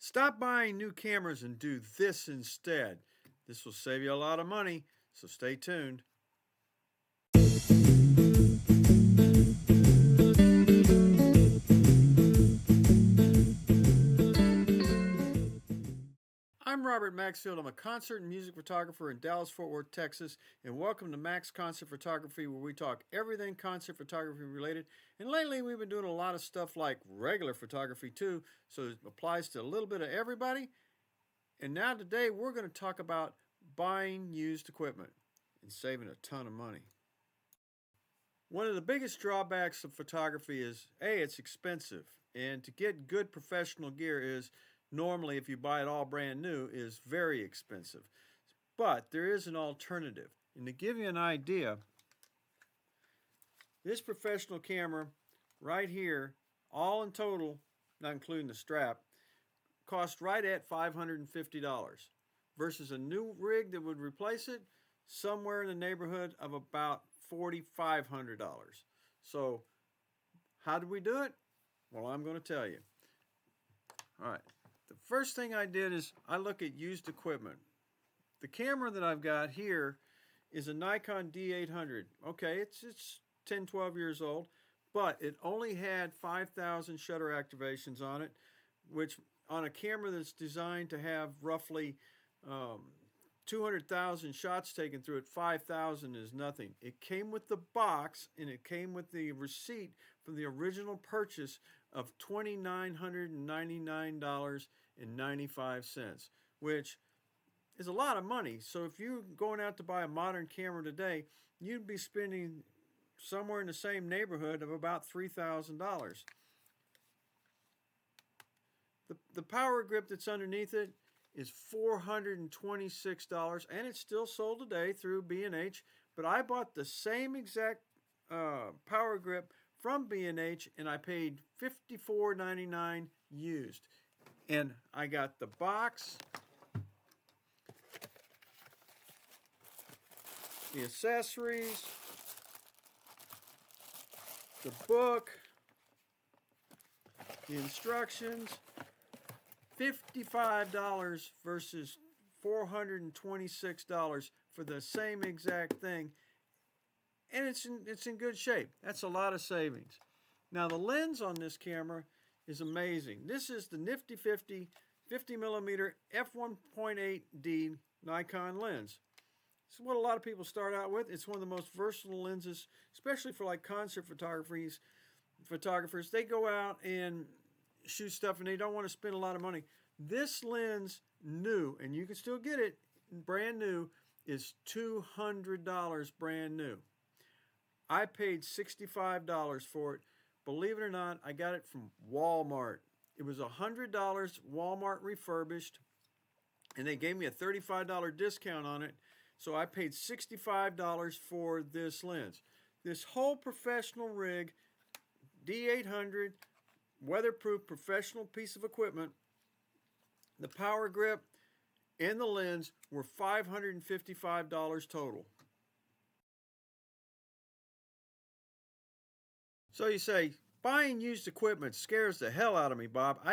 Stop buying new cameras and do this instead. This will save you a lot of money, so stay tuned. I'm Robert Maxfield. I'm a concert and music photographer in Dallas, Fort Worth, Texas, and welcome to Max Concert Photography, where we talk everything concert photography related. And lately, we've been doing a lot of stuff like regular photography too, so it applies to a little bit of everybody. And now today, we're going to talk about buying used equipment and saving a ton of money. One of the biggest drawbacks of photography is A, it's expensive, and to get good professional gear is normally, if you buy it all brand new, is very expensive. But there is an alternative. And to give you an idea, this professional camera right here, all in total, not including the strap, cost right at $550 versus a new rig that would replace it somewhere in the neighborhood of about $4,500. So how did we do it? Well, I'm going to tell you. All right. The first thing I did is I look at used equipment. The camera that I've got here is a Nikon D800. Okay, it's 10, 12 years old, but it only had 5,000 shutter activations on it, which on a camera that's designed to have roughly 200,000 shots taken through it, 5,000 is nothing. It came with the box and it came with the receipt from the original purchase of $2,999.95, which is a lot of money. So if you're going out to buy a modern camera today, you'd be spending somewhere in the same neighborhood of about $3,000. The power grip that's underneath it is $426, and it's still sold today through B&H. But I bought the same exact power grip from B&H, and I paid $54.99 used. And I got the box, the accessories, the book, the instructions. $55 versus $426 for the same exact thing, and it's in good shape. That's a lot of savings. Now the lens on this camera is amazing. This is the nifty 50 millimeter f1.8D Nikon lens. This is what a lot of people start out with. It's one of the most versatile lenses, especially for like concert photographers. They go out and shoot stuff and they don't want to spend a lot of money. This lens, new, and you can still get it brand new, is $200 brand new. I paid $65 for it. Believe it or not, I got it from Walmart. It was $100 Walmart refurbished, and they gave me a $35 discount on it, so I paid $65 for this lens. This whole professional rig, D800, weatherproof professional piece of equipment, the power grip and the lens were $555 total. So you say, buying used equipment scares the hell out of me, Bob.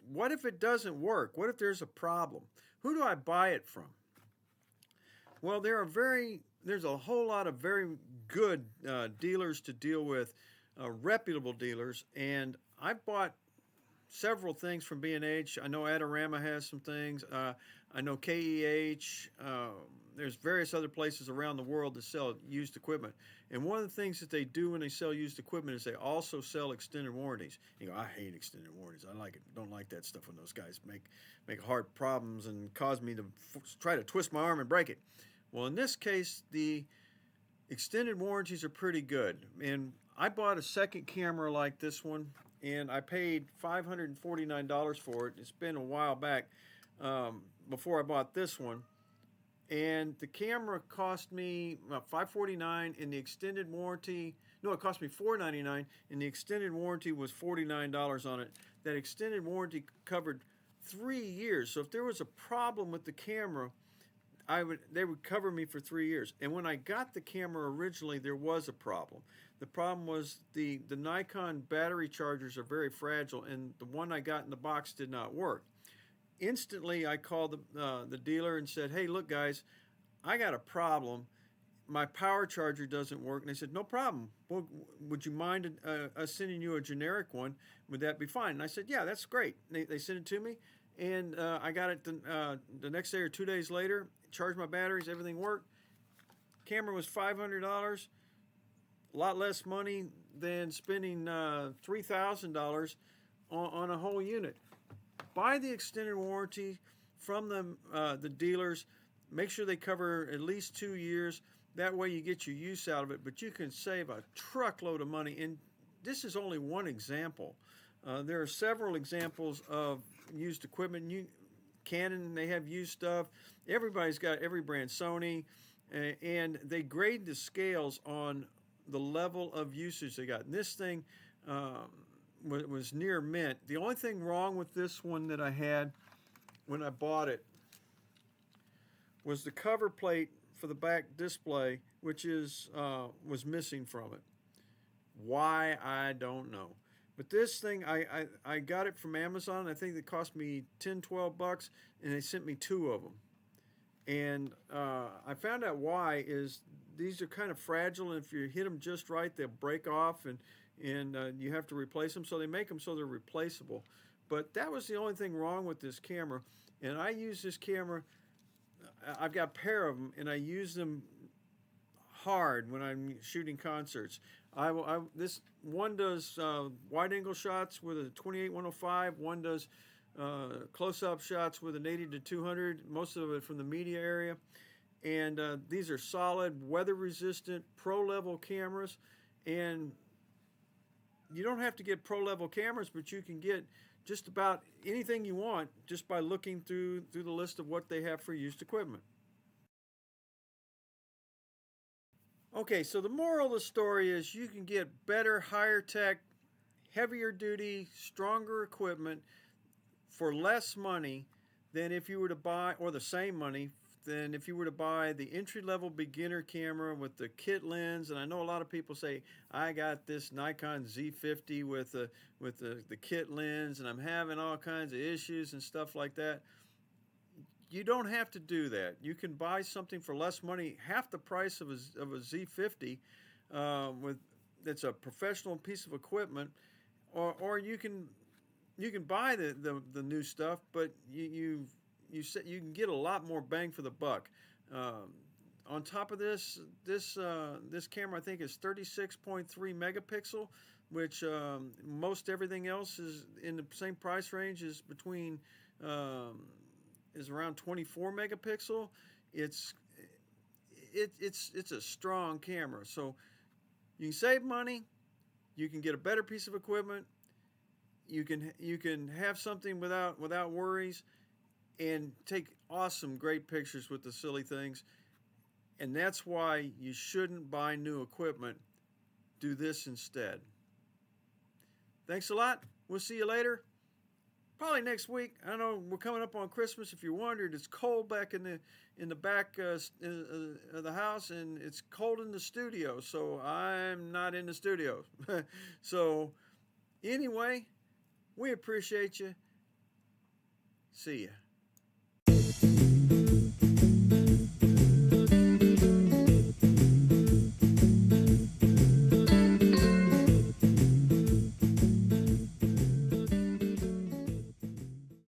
What if it doesn't work? What if there's a problem? Who do I buy it from? Well, there's a whole lot of very good dealers to deal with, reputable dealers, and I bought several things from B&H. I know Adorama has some things. I know KEH. There's various other places around the world that sell used equipment. And one of the things that they do when they sell used equipment is they also sell extended warranties. You know, I hate extended warranties. Don't like that stuff when those guys make hard problems and cause me to try to twist my arm and break it. Well, in this case, the extended warranties are pretty good. And I bought a second camera like this one, and I paid $549 for it. It's been a while back before I bought this one. And the camera cost me $549 in the extended warranty. No, it cost me $499, and the extended warranty was $49 on it. That extended warranty covered 3 years. So if there was a problem with the camera, they would cover me for 3 years. And when I got the camera originally, there was a problem. The problem was the Nikon battery chargers are very fragile, and the one I got in the box did not work. instantly I called the dealer and said, "Hey, look, guys, I got a problem. My power charger doesn't work." And they said, "No problem. Well, would you mind us sending you a generic one? Would that be fine?" And I said, "Yeah, that's great." They sent it to me, and I got it the next day or 2 days later. Charged my batteries, everything worked. Camera was $500, a lot less money than spending $3,000 on a whole unit. Buy the extended warranty from the dealers. Make sure they cover at least 2 years. That way you get your use out of it, but you can save a truckload of money. And this is only one example. There are several examples of used equipment. Canon, they have used stuff. Everybody's got every brand, Sony, and they grade the scales on the level of usage they got. And this thing was near mint. The only thing wrong with this one that I had when I bought it was the cover plate for the back display, which was missing from it. Why, I don't know. But this thing, I got it from Amazon. I think it cost me $10-12, and they sent me 2 of them. And I found out why is these are kind of fragile, and if you hit them just right, they'll break off, and you have to replace them. So they make them so they're replaceable. But that was the only thing wrong with this camera. And I use this camera, I've got a pair of them, and I use them hard when I'm shooting concerts. This one does wide angle shots with a 28-105. One does close-up shots with an 80-200. Most of it from the media area. And these are solid, weather-resistant, pro-level cameras. And you don't have to get pro-level cameras, but you can get just about anything you want just by looking through the list of what they have for used equipment. Okay, so the moral of the story is you can get better, higher tech, heavier duty, stronger equipment for less money than if you were to buy, or the same money, than if you were to buy the entry-level beginner camera with the kit lens. And I know a lot of people say, I got this Nikon Z50 with the kit lens, and I'm having all kinds of issues and stuff like that. You don't have to do that. You can buy something for less money, half the price of a Z50, that's a professional piece of equipment, or you can buy the new stuff, but you can get a lot more bang for the buck. On top of this camera, I think, is 36.3 megapixel, which most everything else is in the same price range, is between is around 24 megapixel. It's a strong camera, so you can save money, you can get a better piece of equipment, you can have something without worries, and take awesome, great pictures with the silly things. And that's why you shouldn't buy new equipment. Do this instead. Thanks a lot. We'll see you later. Probably next week. I know we're coming up on Christmas. If you wondered, it's cold back in the back of the house, and it's cold in the studio. So I'm not in the studio. So anyway, we appreciate you. See ya.